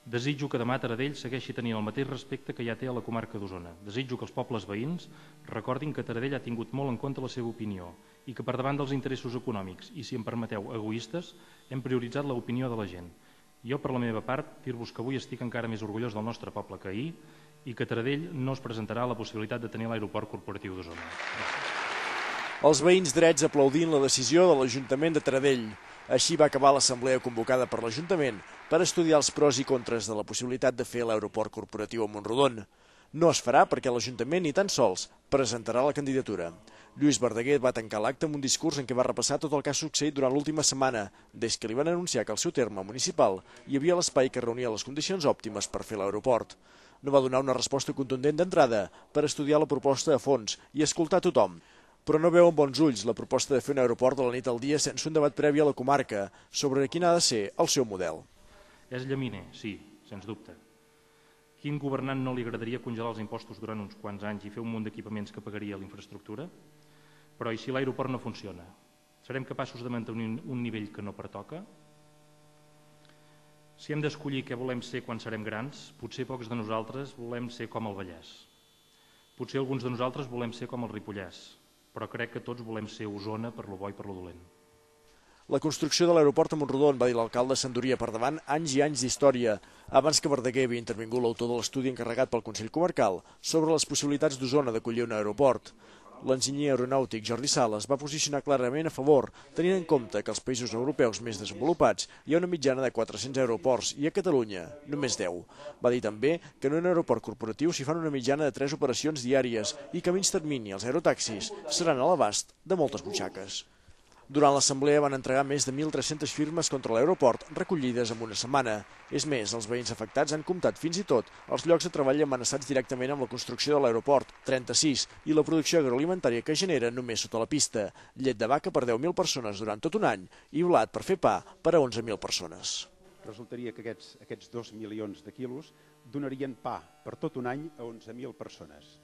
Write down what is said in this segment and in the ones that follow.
Desitjo que demà Taradell segueixi tenint el mateix respecte que ja té a la comarca d'Osona. Desitjo que els pobles veïns recordin que Taradell ha tingut molt en compte la seva opinió i que per davant dels interessos econòmics i, si em permeteu, egoistes, hem prioritzat l'opinió de la gent. Jo, per la meva part, dir-vos que avui estic encara més orgullós del nostre poble que ahir i que Taradell no es presentarà a la possibilitat de tenir l'aeroport corporatiu d'Osona. Els veïns drets aplaudint la decisió de l'Ajuntament de Taradell. Així va acabar l'assemblea convocada per l'Ajuntament per estudiar els pros i contres de la possibilitat de fer l'aeroport corporatiu a Mont-rodon. No es farà perquè l'Ajuntament ni tan sols presentarà la candidatura. Lluís Verdaguer va tancar l'acte amb un discurs en què va repassar tot el que ha succeït durant l'última setmana, des que li van anunciar que al seu terme municipal hi havia l'espai que reunia les condicions òptimes per fer l'aeroport. No va donar una resposta contundent d'entrada per estudiar la proposta a fons i escoltar tothom, però no veu amb bons ulls la proposta de fer un aeroport de la nit al dia sense un debat previ a la comarca sobre quin ha de ser el seu model. És llaminer, sí, sens dubte. Quin governant no li agradaria congelar els impostos durant uns quants anys i fer un munt d'equipaments que pagaria l'infraestructura? Però i si l'aeroport no funciona? Serem capaços de mantenir un nivell que no pertoca? Si hem d'escollir què volem ser quan serem grans, potser pocs de nosaltres volem ser com el Vallès. Potser alguns de nosaltres volem ser com el Ripollès, però crec que tots volem ser Osona per lo bo i per lo dolent. La construcció de l'aeroport a Mont-rodon, va dir l'alcalde, s'enduria per davant anys i anys d'història, abans que Verdaguer havia intervingut l'autor de l'estudi encarregat pel Consell Comarcal sobre les possibilitats d'Osona d'acollir un aeroport. L'enginyer aeronàutic Jordi Sales va posicionar clarament a favor, tenint en compte que als països europeus més desenvolupats hi ha una mitjana de 400 aeroports i a Catalunya només 10. Va dir també que en un aeroport corporatiu s'hi fan una mitjana de 3 operacions diàries i que a mig termini els aerotaxis seran a l'abast de moltes butxaques. Durant l'assemblea van entregar més de 1.300 firmes contra l'aeroport, recollides en una setmana. És més, els veïns afectats han comptat fins i tot els llocs de treball amenaçats directament amb la construcció de l'aeroport, 36, i la producció agroalimentària que genera només sota la pista. Llet de vaca per 10.000 persones durant tot un any i blat per fer pa per a 11.000 persones. Resultaria que aquests 2 milions de quilos donarien pa per tot un any a 11.000 persones.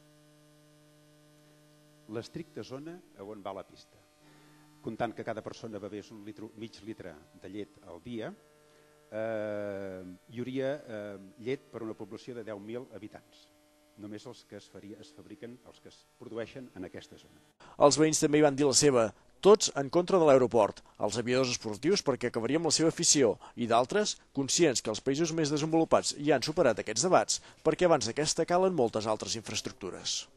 L'estricta zona on va la pista. Comptant que cada persona bevés mig litre de llet al dia, hi hauria llet per a una població de 10.000 habitants. Només els que es fabriquen, els que es produeixen en aquesta zona. Els veïns també hi van dir la seva, tots en contra de l'aeroport, els aviadors esportius perquè acabaria amb la seva afició i d'altres conscients que els països més desenvolupats ja han superat aquests debats perquè abans d'aquesta calen moltes altres infraestructures.